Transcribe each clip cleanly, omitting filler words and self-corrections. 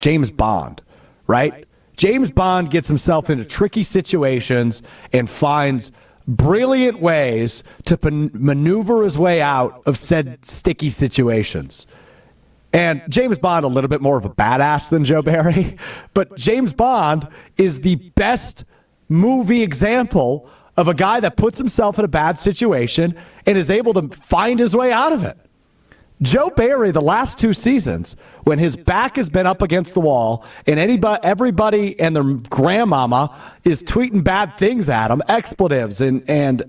James Bond, right? James Bond gets himself into tricky situations and finds brilliant ways to maneuver his way out of said sticky situations. And James Bond, a little bit more of a badass than Joe Barry, but James Bond is the best movie example of a guy that puts himself in a bad situation and is able to find his way out of it. Joe Barry, the last 2 seasons, when his back has been up against the wall and everybody and their grandmama is tweeting bad things at him, expletives, and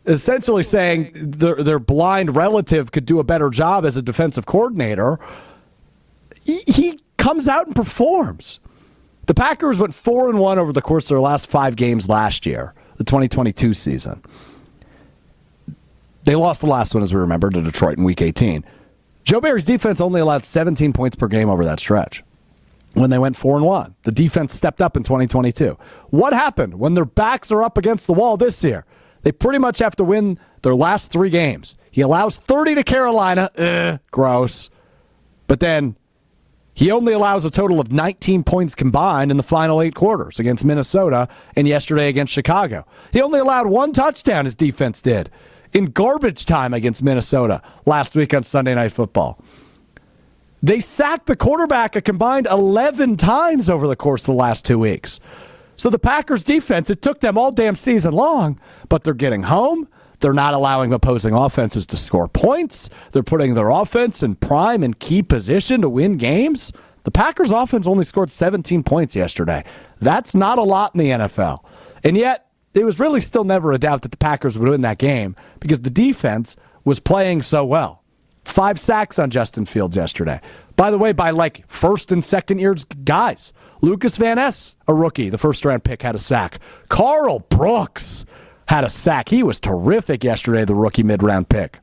essentially saying their blind relative could do a better job as a defensive coordinator, he comes out and performs. The Packers went 4-1 over the course of their last 5 games last year, the 2022 season. They lost the last one, as we remember, to Detroit in Week 18. Joe Barry's defense only allowed 17 points per game over that stretch. When they went 4-1, the defense stepped up in 2022. What happened when their backs are up against the wall this year? They pretty much have to win their last 3 games. He allows 30 to Carolina. Gross. But then he only allows a total of 19 points combined in the final 8 quarters against Minnesota and yesterday against Chicago. He only allowed 1 touchdown, his defense did, in garbage time against Minnesota last week on Sunday Night Football. They sacked the quarterback a combined 11 times over the course of the last 2 weeks. So the Packers defense, it took them all damn season long, but they're getting home. They're not allowing opposing offenses to score points. They're putting their offense in prime and key position to win games. The Packers offense only scored 17 points yesterday. That's not a lot in the NFL. And yet, it was really still never a doubt that the Packers would win that game because the defense was playing so well. 5 sacks on Justin Fields yesterday. By the way, by like first and second year guys. Lucas Van Ness, a rookie, the first-round pick, had a sack. Carl Brooks had a sack. He was terrific yesterday, the rookie mid-round pick.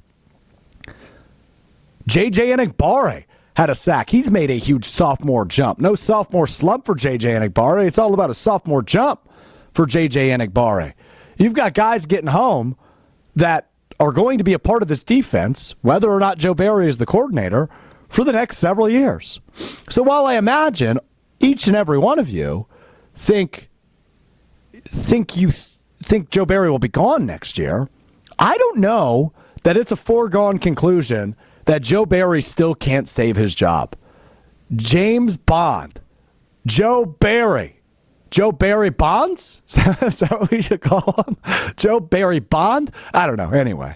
J.J. Enagbare had a sack. He's made a huge sophomore jump. No sophomore slump for J.J. Enagbare. It's all about a sophomore jump for J.J. Enagbare. You've got guys getting home that are going to be a part of this defense, whether or not Joe Barry is the coordinator, for the next several years. So while I imagine each and every one of you think Joe Barry will be gone next year, I don't know that it's a foregone conclusion that Joe Barry still can't save his job. James Bond, Joe Barry Bonds? Is that what we should call him? Joe Barry Bond? I don't know. Anyway,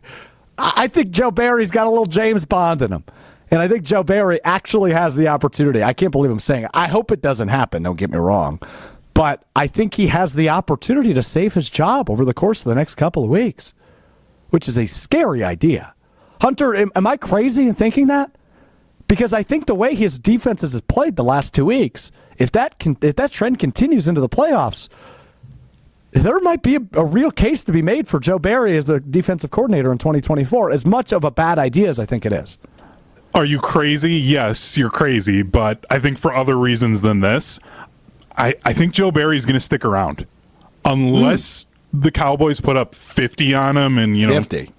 I think Joe Barry's got a little James Bond in him. And I think Joe Barry actually has the opportunity. I can't believe I'm saying it. I hope it doesn't happen, don't get me wrong. But I think he has the opportunity to save his job over the course of the next couple of weeks, which is a scary idea. Hunter, am I crazy in thinking that? Because I think the way his defenses has played the last 2 weeks, if that trend continues into the playoffs, there might be a real case to be made for Joe Barry as the defensive coordinator in 2024, as much of a bad idea as I think it is. Are you crazy? Yes, you're crazy, but I think for other reasons than this, I think Joe Barry's going to stick around. Unless the Cowboys put up 50 on him and, 50.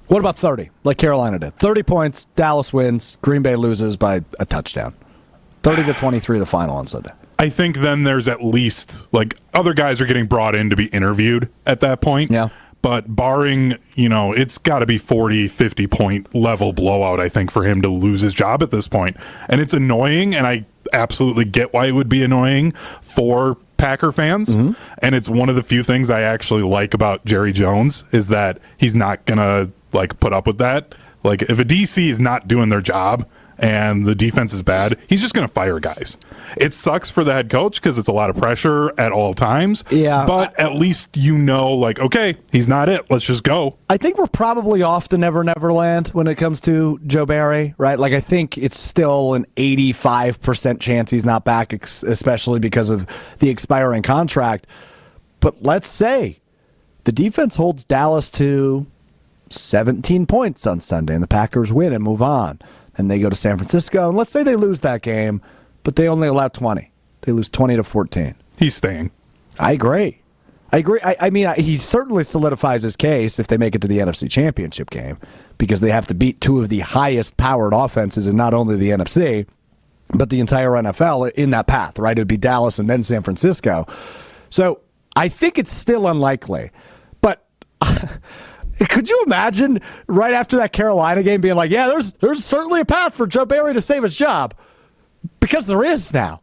What about 30, like Carolina did? 30 points, Dallas wins, Green Bay loses by a touchdown. 30-23 the final on Sunday. I think then there's at least, other guys are getting brought in to be interviewed at that point. Yeah. But barring, it's got to be 40, 50-point level blowout, I think, for him to lose his job at this point. And it's annoying, and I absolutely get why it would be annoying for Packer fans. Mm-hmm. And it's one of the few things I actually like about Jerry Jones is that he's not going to, put up with that. If a DC is not doing their job and the defense is bad, he's just going to fire guys. It sucks for the head coach because it's a lot of pressure at all times. Yeah. But at least okay, he's not it. Let's just go. I think we're probably off to Never Never Land when it comes to Joe Barry, right? I think it's still an 85% chance he's not back, especially because of the expiring contract. But let's say the defense holds Dallas to 17 points on Sunday, and the Packers win and move on. And they go to San Francisco, and let's say they lose that game, but they only allow 20. They lose 20-14. He's staying. I agree. I mean, he certainly solidifies his case if they make it to the NFC Championship game, because they have to beat 2 of the highest-powered offenses in not only the NFC, but the entire NFL in that path, right? It would be Dallas and then San Francisco. So I think it's still unlikely. But could you imagine right after that Carolina game being like, yeah, there's certainly a path for Joe Barry to save his job? Because there is now.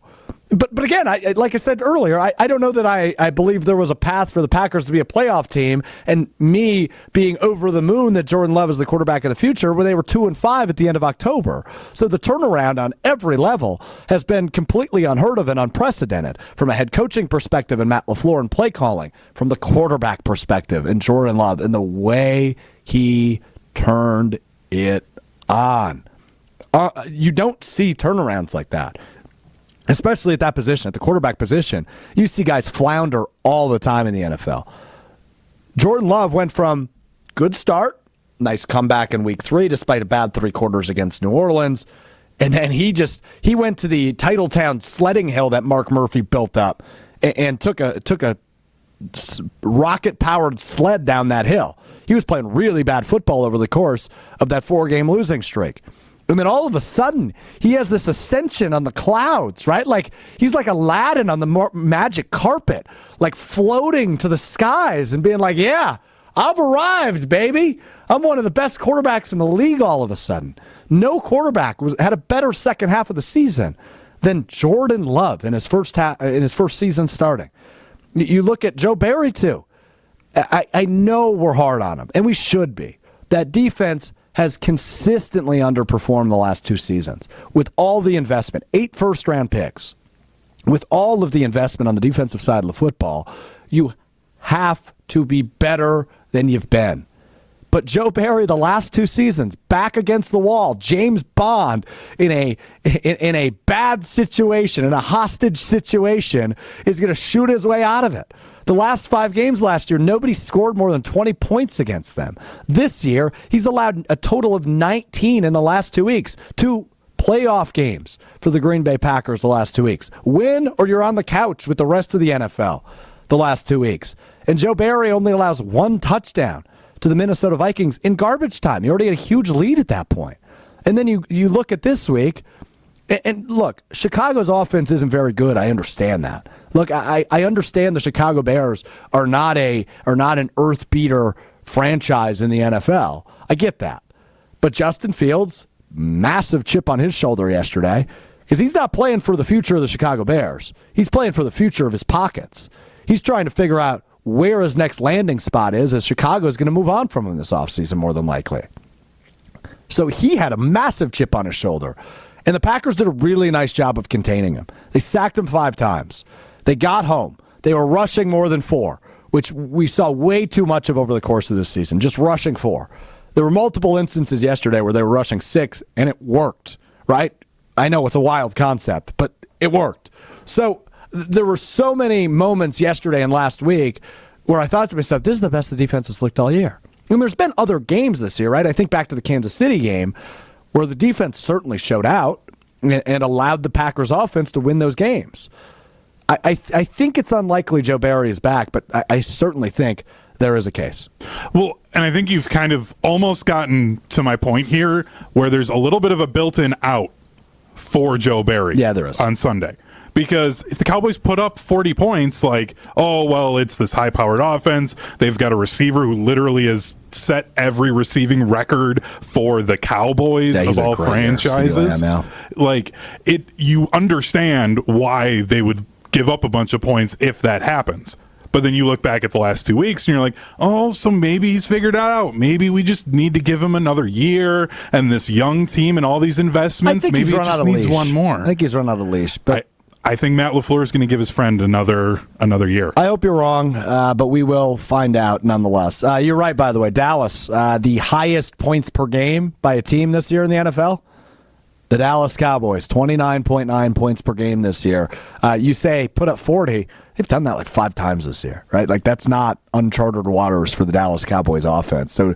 But again, like I said earlier, I don't know that I believe there was a path for the Packers to be a playoff team, and me being over the moon that Jordan Love is the quarterback of the future when they were 2-5 at the end of October. So the turnaround on every level has been completely unheard of and unprecedented from a head coaching perspective and Matt LaFleur and play calling, from the quarterback perspective and Jordan Love and the way he turned it on. You don't see turnarounds like that. Especially at that position, at the quarterback position. You see guys flounder all the time in the NFL. Jordan Love went from good start, nice comeback in week 3, despite a bad 3 quarters against New Orleans. And then he went to the Titletown sledding hill that Mark Murphy built up and took a rocket-powered sled down that hill. He was playing really bad football over the course of that 4-game losing streak. And then all of a sudden, he has this ascension on the clouds, right? Like he's like Aladdin on the magic carpet, like floating to the skies and being like, yeah, I've arrived, baby. I'm one of the best quarterbacks in the league all of a sudden. No quarterback had a better second half of the season than Jordan Love in his first season starting. You look at Joe Barry, too. I know we're hard on him, and we should be. That defense has consistently underperformed the last 2 seasons. With all the investment, 8 first-round picks, with all of the investment on the defensive side of the football, you have to be better than you've been. But Joe Barry, the last 2 seasons, back against the wall, James Bond in a bad situation, in a hostage situation, is going to shoot his way out of it. The last 5 games last year, nobody scored more than 20 points against them. This year, he's allowed a total of 19 in the last 2 weeks. 2 playoff games for the Green Bay Packers the last 2 weeks. Win or you're on the couch with the rest of the NFL the last 2 weeks. And Joe Barry only allows 1 touchdown to the Minnesota Vikings in garbage time. He already had a huge lead at that point. And then you look at this week, and look, Chicago's offense isn't very good. I understand that. Look, I understand the Chicago Bears are not an earth beater franchise in the NFL. I get that. But Justin Fields, massive chip on his shoulder yesterday, because he's not playing for the future of the Chicago Bears. He's playing for the future of his pockets. He's trying to figure out where his next landing spot is, as Chicago is going to move on from him this offseason more than likely. So he had a massive chip on his shoulder. And the Packers did a really nice job of containing him. They sacked him 5 times. They got home. They were rushing more than 4, which we saw way too much of over the course of this season, just rushing 4. There were multiple instances yesterday where they were rushing 6, and it worked, right? I know it's a wild concept, but it worked. So there were so many moments yesterday and last week where I thought to myself, this is the best the defense has looked all year. And there's been other games this year, right? I think back to the Kansas City game where the defense certainly showed out and allowed the Packers offense to win those games. I think it's unlikely Joe Barry is back, but I certainly think there is a case. Well, and I think you've kind of almost gotten to my point here where there's a little bit of a built-in out for Joe Barry. Yeah, there is. On Sunday. Because if the Cowboys put up 40 points, like, oh, well, it's this high-powered offense. They've got a receiver who literally has set every receiving record for the Cowboys of all franchises. Like, you understand why they would give up a bunch of points if that happens. But then you look back at the last 2 weeks and you're like, oh, so maybe he's figured it out. Maybe we just need to give him another year, and this young team and all these investments, maybe he just needs one more. I think he's run out of leash. But I think Matt LaFleur is going to give his friend another year. I hope you're wrong, but we will find out nonetheless. You're right, by the way. Dallas, the highest points per game by a team this year in the NFL. The Dallas Cowboys, 29.9 points per game this year. You say put up 40. They've done that like 5 times this year, right? Like that's not uncharted waters for the Dallas Cowboys offense. So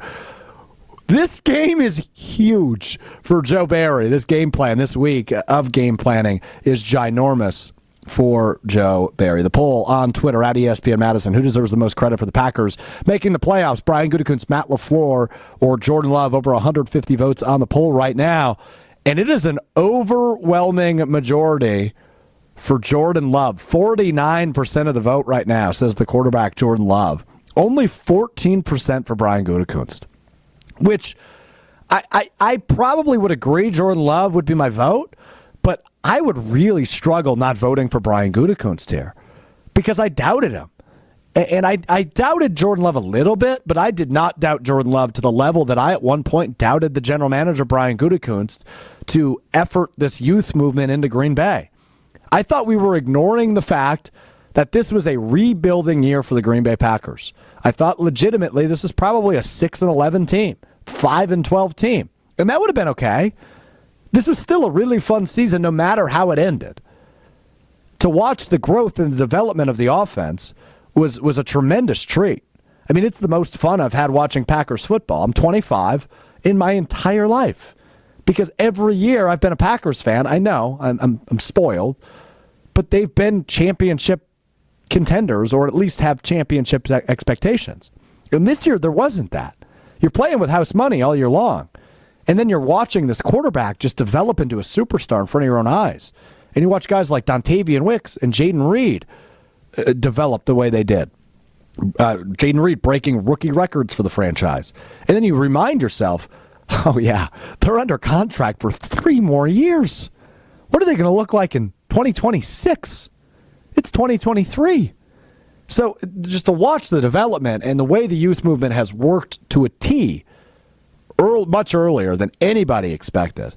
this game is huge for Joe Barry. This game plan, this week of game planning is ginormous for Joe Barry. The poll on Twitter at ESPN Madison: who deserves the most credit for the Packers making the playoffs? Brian Gutekunst, Matt LaFleur, or Jordan Love? Over 150 votes on the poll right now. And it is an overwhelming majority for Jordan Love. 49% of the vote right now says the quarterback Jordan Love. Only 14% for Brian Gutekunst, which I probably would agree Jordan Love would be my vote, but I would really struggle not voting for Brian Gutekunst here because I doubted him. And I doubted Jordan Love a little bit, but I did not doubt Jordan Love to the level that I at one point doubted the general manager, Brian Gutekunst, to effort this youth movement into Green Bay. I thought we were ignoring the fact that this was a rebuilding year for the Green Bay Packers. I thought legitimately this is probably a 6-11 team, 5-12 team, and that would have been okay. This was still a really fun season no matter how it ended. To watch the growth and the development of the offense was a tremendous treat. I mean, it's the most fun I've had watching Packers football. I'm 25 in my entire life because every year I've been a Packers fan. I know I'm spoiled, but they've been championship contenders or at least have championship expectations. And this year there wasn't that. You're playing with house money all year long, and then you're watching this quarterback just develop into a superstar in front of your own eyes. And you watch guys like Dontavian Wicks and Jaden Reed develop the way they did. Jaden Reed breaking rookie records for the franchise. And then you remind yourself, oh yeah, they're under contract for 3 more years. What are they going to look like in 2026? It's 2023. So just to watch the development and the way the youth movement has worked to a T much earlier than anybody expected,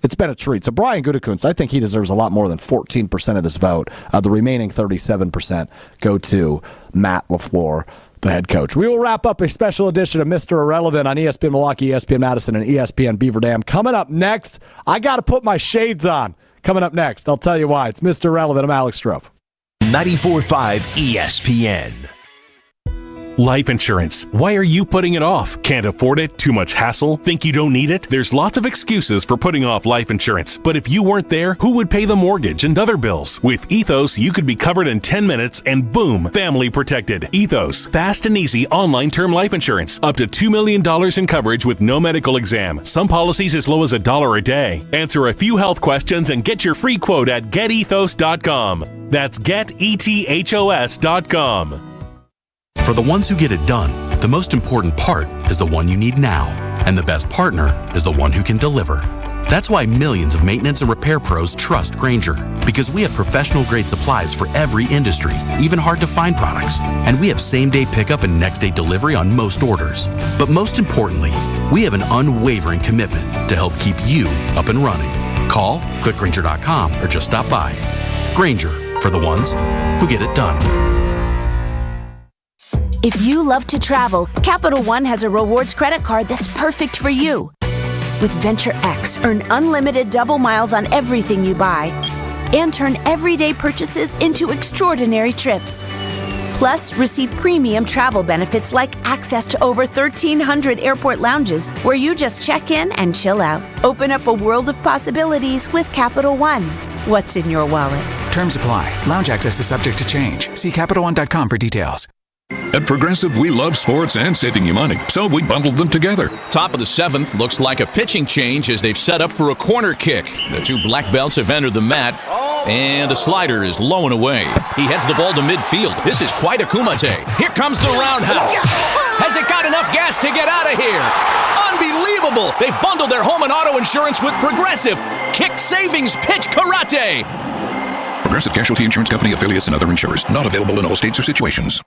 it's been a treat. So Brian Gutekunst, I think he deserves a lot more than 14% of this vote. The remaining 37% go to Matt LaFleur, the head coach. We will wrap up a special edition of Mr. Irrelevant on ESPN Milwaukee, ESPN Madison, and ESPN Beaver Dam. Coming up next, I got to put my shades on. Coming up next, I'll tell you why. It's Mr. Irrelevant. I'm Alex Strofe. 94.5 ESPN. Life insurance. Why are you putting it off? Can't afford it? Too much hassle? Think you don't need it? There's lots of excuses for putting off life insurance. But if you weren't there, who would pay the mortgage and other bills? With Ethos, you could be covered in 10 minutes and boom, family protected. Ethos. Fast and easy online term life insurance. Up to $2 million in coverage with no medical exam. Some policies as low as $1 a day. Answer a few health questions and get your free quote at getethos.com. That's getethos.com. For the ones who get it done, the most important part is the one you need now. And the best partner is the one who can deliver. That's why millions of maintenance and repair pros trust Grainger. Because we have professional-grade supplies for every industry, even hard-to-find products. And we have same-day pickup and next-day delivery on most orders. But most importantly, we have an unwavering commitment to help keep you up and running. Call, click Grainger.com, or just stop by. Grainger, for the ones who get it done. If you love to travel, Capital One has a rewards credit card that's perfect for you. With Venture X, earn unlimited double miles on everything you buy and turn everyday purchases into extraordinary trips. Plus, receive premium travel benefits like access to over 1,300 airport lounges where you just check in and chill out. Open up a world of possibilities with Capital One. What's in your wallet? Terms apply. Lounge access is subject to change. See CapitalOne.com for details. At Progressive, we love sports and saving you money, so we bundled them together. Top of the 7th looks like a pitching change as they've set up for a corner kick. The 2 black belts have entered the mat, and the slider is low and away. He heads the ball to midfield. This is quite a kumite. Here comes the roundhouse. Has it got enough gas to get out of here? Unbelievable! They've bundled their home and auto insurance with Progressive. Kick Savings Pitch Karate. Progressive Casualty Insurance Company, affiliates, and other insurers. Not available in all states or situations.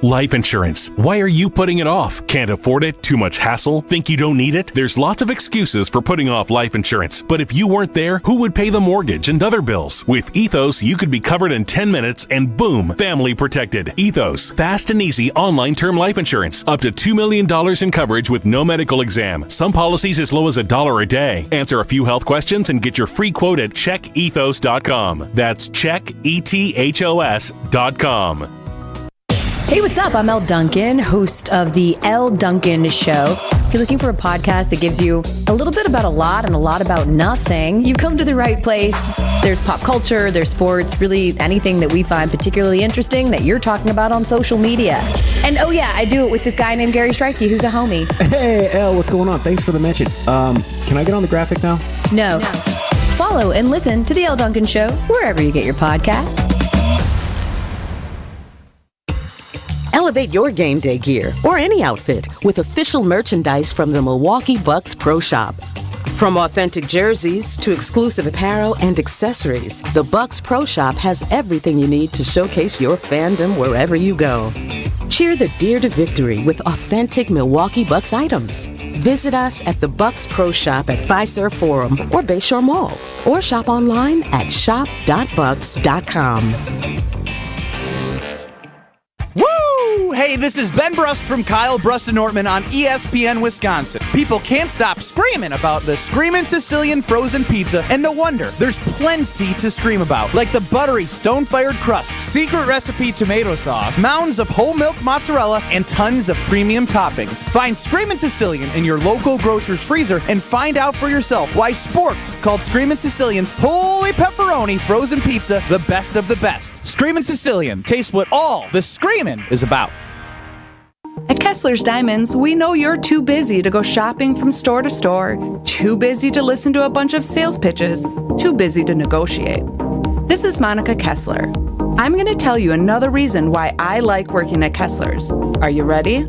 Life insurance. Why are you putting it off? Can't afford it? Too much hassle? Think you don't need it? There's lots of excuses for putting off life insurance. But if you weren't there, who would pay the mortgage and other bills? With Ethos, you could be covered in 10 minutes and boom, family protected. Ethos. Fast and easy online term life insurance. Up to $2 million in coverage with no medical exam. Some policies as low as $1 a day. Answer a few health questions and get your free quote at checkethos.com. That's checkethos.com. Hey, what's up? I'm Elle Duncan, host of The Elle Duncan Show. If you're looking for a podcast that gives you a little bit about a lot and a lot about nothing, you've come to the right place. There's pop culture, there's sports, really anything that we find particularly interesting that you're talking about on social media. And oh yeah, I do it with this guy named Gary Streisky, who's a homie. Hey, Elle, what's going on? Thanks for the mention. Can I get on the graphic now? No. Follow and listen to The Elle Duncan Show wherever you get your podcasts. Elevate your game day gear or any outfit with official merchandise from the Milwaukee Bucks Pro Shop. From authentic jerseys to exclusive apparel and accessories, the Bucks Pro Shop has everything you need to showcase your fandom wherever you go. Cheer the Deer to victory with authentic Milwaukee Bucks items. Visit us at the Bucks Pro Shop at Fiserv Forum or Bayshore Mall, or shop online at shop.bucks.com. Woo! Hey, this is Ben Brust from Kyle Brust and Nortman on ESPN Wisconsin. People can't stop screaming about the Screamin' Sicilian frozen pizza, and no wonder. There's plenty to scream about, like the buttery stone-fired crust, secret recipe tomato sauce, mounds of whole milk mozzarella, and tons of premium toppings. Find Screamin' Sicilian in your local grocer's freezer and find out for yourself why Sporked called Screamin' Sicilian's Holy Pepperoni frozen pizza the best of the best. Screamin' Sicilian, taste what all the screamin' is about. At Kessler's Diamonds, we know you're too busy to go shopping from store to store, too busy to listen to a bunch of sales pitches, too busy to negotiate. This is Monica Kessler. I'm going to tell you another reason why I like working at Kessler's. Are you ready?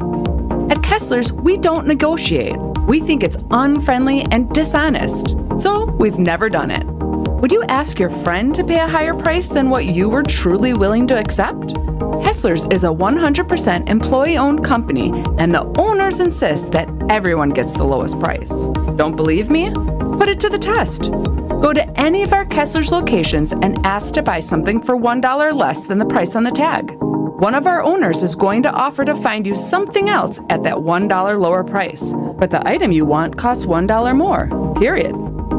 At Kessler's, we don't negotiate. We think it's unfriendly and dishonest, so we've never done it. Would you ask your friend to pay a higher price than what you were truly willing to accept? Kessler's is a 100% employee-owned company, and the owners insist that everyone gets the lowest price. Don't believe me? Put it to the test. Go to any of our Kessler's locations and ask to buy something for $1 less than the price on the tag. One of our owners is going to offer to find you something else at that $1 lower price, but the item you want costs $1 more, period.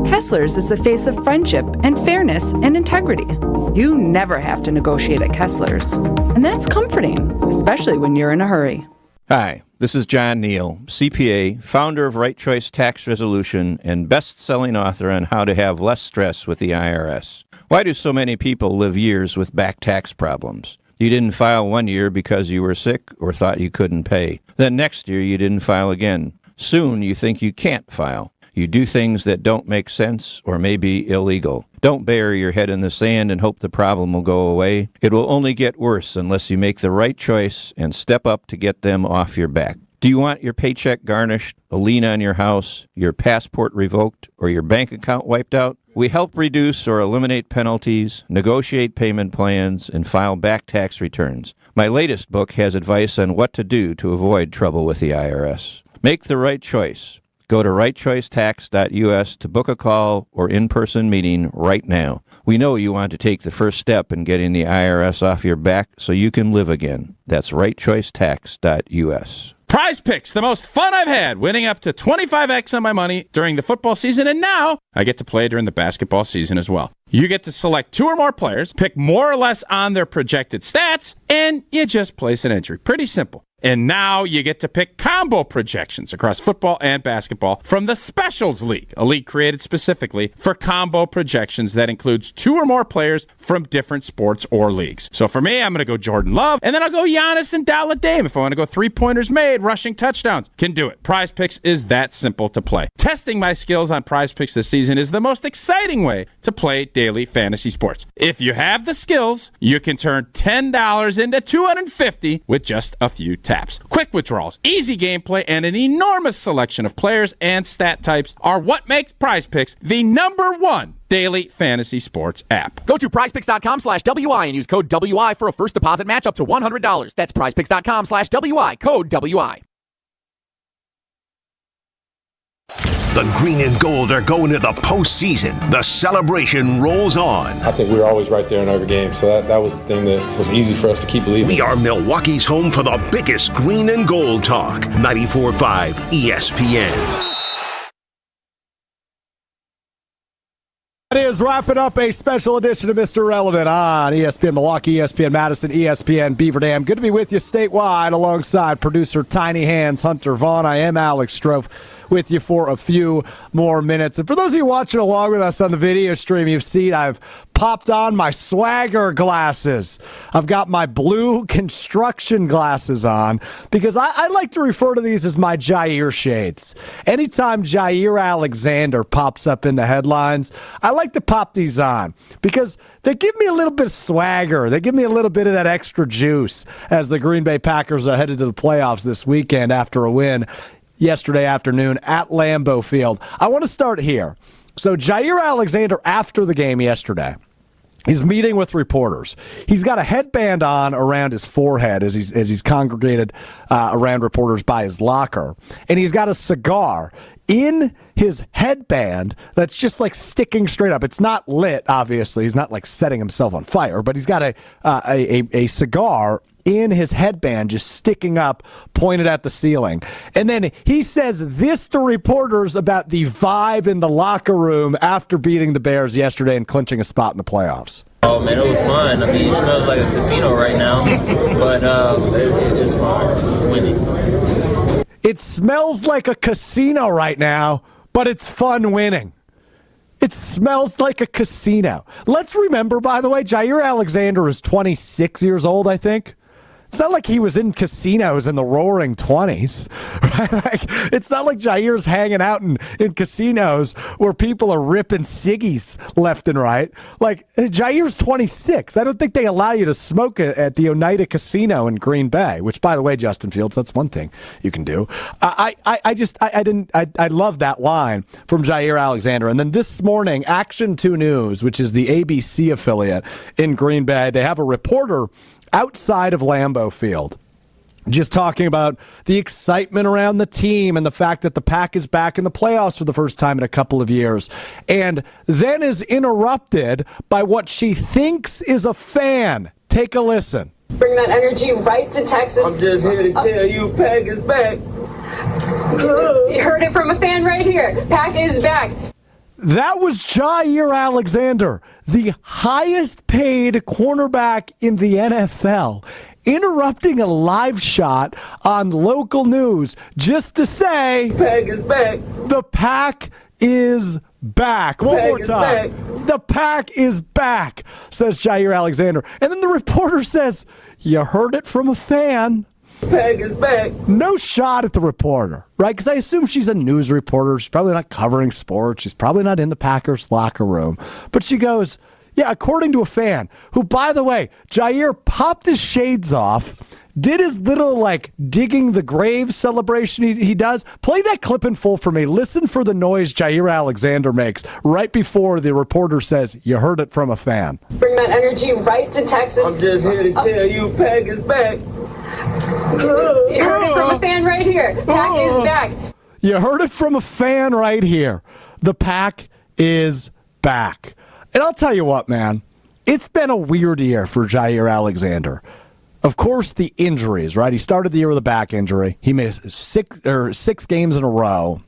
Kessler's is the face of friendship and fairness and integrity. You never have to negotiate at Kessler's. And that's comforting, especially when you're in a hurry. Hi, this is John Neal, CPA, founder of Right Choice Tax Resolution, and best-selling author on how to have less stress with the IRS. Why do so many people live years with back tax problems? You didn't file one year because you were sick or thought you couldn't pay. Then next year you didn't file again. Soon you think you can't file. You do things that don't make sense or may be illegal. Don't bury your head in the sand and hope the problem will go away. It will only get worse unless you make the right choice and step up to get them off your back. Do you want your paycheck garnished, a lien on your house, your passport revoked, or your bank account wiped out? We help reduce or eliminate penalties, negotiate payment plans, and file back tax returns. My latest book has advice on what to do to avoid trouble with the IRS. Make the right choice. Go to rightchoicetax.us to book a call or in-person meeting right now. We know you want to take the first step in getting the IRS off your back so you can live again. That's rightchoicetax.us. Prize Picks, the most fun I've had, winning up to 25x on my money during the football season, and now I get to play during the basketball season as well. You get to select 2 or more players, pick more or less on their projected stats, and you just place an entry. Pretty simple. And now you get to pick combo projections across football and basketball from the Specials League, a league created specifically for combo projections that includes 2 or more players from different sports or leagues. So for me, I'm going to go Jordan Love, and then I'll go Giannis and Dalla Dame. If I want to go 3-pointers made, rushing touchdowns, can do it. Prize Picks is that simple to play. Testing my skills on Prize Picks this season is the most exciting way to play daily fantasy sports. If you have the skills, you can turn $10 into $250 with just a few taps. Quick withdrawals, easy gameplay, and an enormous selection of players and stat types are what makes Prize Picks the #1 daily fantasy sports app. Go to prizepicks.com/WI and use code WI for a first deposit match up to $100. That's prizepicks.com/WI, code WI. The green and gold are going to the postseason. The celebration rolls on. I think we were always right there in every game, so that was the thing that was easy for us to keep believing. We are Milwaukee's home for the biggest green and gold talk. 94.5 ESPN. It is wrapping up a special edition of Mr. Relevant on ESPN Milwaukee, ESPN Madison, ESPN Beaver Dam. Good to be with you statewide alongside producer Tiny Hands Hunter Vaughn. I am Alex Strofe with you for a few more minutes. And for those of you watching along with us on the video stream, you've seen I've popped on my swagger glasses. I've got my blue construction glasses on because I like to refer to these as my Jair shades. Anytime Jair Alexander pops up in the headlines, I like to pop these on because they give me a little bit of swagger. They give me a little bit of that extra juice as the Green Bay Packers are headed to the playoffs this weekend after a win yesterday afternoon at Lambeau Field. I want to start here. So Jair Alexander, after the game yesterday, he's meeting with reporters. He's got a headband on around his forehead as he's congregated around reporters by his locker. And he's got a cigar in his headband that's just like sticking straight up. It's not lit, obviously. He's not like setting himself on fire, but he's got a cigar in his headband just sticking up, pointed at the ceiling. And then he says this to reporters about the vibe in the locker room after beating the Bears yesterday and clinching a spot in the playoffs. Oh, man, it was fun. I mean, it smells like a casino right now, but it's fun. Winning. It smells like a casino right now, but it's fun winning. It smells like a casino. Let's remember, by the way, Jair Alexander is 26 years old, I think. It's not like he was in casinos in the roaring 20s, right? Like, it's not like Jair's hanging out in casinos where people are ripping ciggies left and right. Like, Jair's 26. I don't think they allow you to smoke at the Oneida Casino in Green Bay, which, by the way, Justin Fields, that's one thing you can do. I love that line from Jair Alexander. And then this morning, Action 2 News, which is the ABC affiliate in Green Bay, they have a reporter outside of Lambeau Field, just talking about the excitement around the team and the fact that the Pack is back in the playoffs for the first time in a couple of years, and then is interrupted by what she thinks is a fan. Take a listen. Bring that energy right to Texas. I'm just here to tell you, Pack is back. You heard it from a fan right here. Pack is back. That was Jair Alexander, the highest paid cornerback in the NFL, interrupting a live shot on local news just to say, Pack is back. The Pack is back. One more time. The Pack is back, says Jair Alexander. And then the reporter says, you heard it from a fan. Pack is back. No shot at the reporter, right? Because I assume she's a news reporter. She's probably not covering sports. She's probably not in the Packers locker room. But she goes, yeah, according to a fan, who, by the way, Jair popped his shades off, did his little, like, digging the grave celebration he does. Play that clip in full for me. Listen for the noise Jair Alexander makes right before the reporter says, you heard it from a fan. Bring that energy right to Texas. I'm just here to tell you, Pack is back. You heard it from a fan right here. Pack is back. You heard it from a fan right here. The Pack is back. And I'll tell you what, man, it's been a weird year for Jair Alexander. Of course, the injuries, right? He started the year with a back injury. He missed six games in a row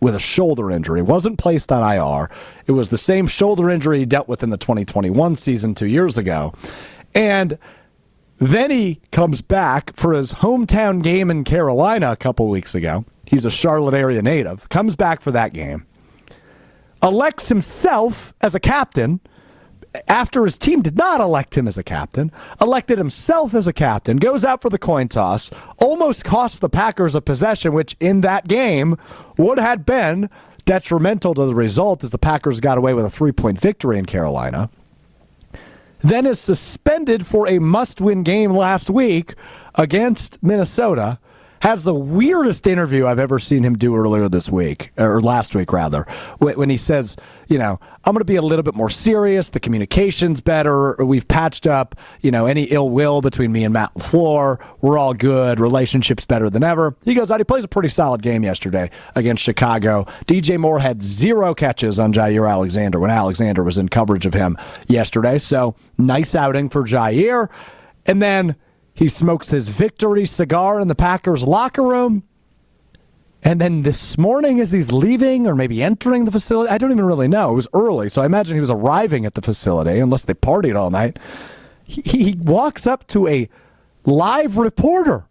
with a shoulder injury. Wasn't placed on IR. It was the same shoulder injury he dealt with in the 2021 season 2 years ago. And then he comes back for his hometown game in Carolina a couple weeks ago. He's a Charlotte area native. Comes back for that game. Elects himself as a captain after his team did not elect him as a captain. Elected himself as a captain. Goes out for the coin toss. Almost cost the Packers a possession, which in that game would have been detrimental to the result as the Packers got away with a 3-point victory in Carolina. Then is suspended for a must-win game last week against Minnesota. Has the weirdest interview I've ever seen him do earlier this week, or last week rather, when he says, you know, I'm going to be a little bit more serious. The communication's better. We've patched up, you know, any ill will between me and Matt LaFleur. We're all good. Relationship's better than ever. He goes out. He plays a pretty solid game yesterday against Chicago. DJ Moore had 0 catches on Jair Alexander when Alexander was in coverage of him yesterday. So nice outing for Jair. And then he smokes his victory cigar in the Packers locker room. And then this morning, as he's leaving or maybe entering the facility, I don't even really know. It was early, so I imagine he was arriving at the facility, unless they partied all night. He walks up to a live reporter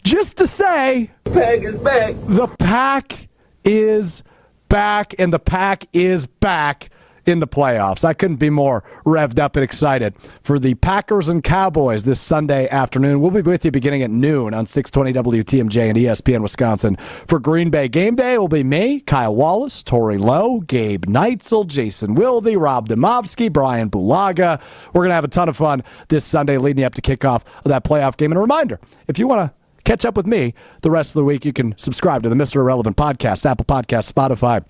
just to say, Pack is back. The Pack is back, and the Pack is back in the playoffs. I couldn't be more revved up and excited for the Packers and Cowboys this Sunday afternoon. We'll be with you beginning at noon on 620 WTMJ and ESPN Wisconsin. For Green Bay Game Day, it will be me, Kyle Wallace, Tori Lowe, Gabe Neitzel, Jason Wilde, Rob Demovsky, Brian Bulaga. We're going to have a ton of fun this Sunday leading up to kickoff of that playoff game. And a reminder, if you want to catch up with me the rest of the week, you can subscribe to the Mr. Irrelevant podcast, Apple Podcasts, Spotify,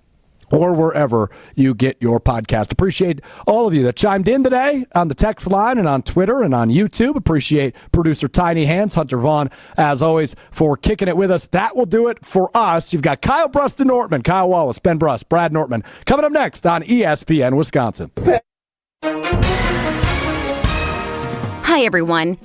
or wherever you get your podcast. Appreciate all of you that chimed in today on the text line and on Twitter and on YouTube. Appreciate producer Tiny Hands, Hunter Vaughn, as always, for kicking it with us. That will do it for us. You've got Kyle Brust and Nortman, Kyle Wallace, Ben Brust, Brad Nortman, coming up next on ESPN Wisconsin. Hi, everyone.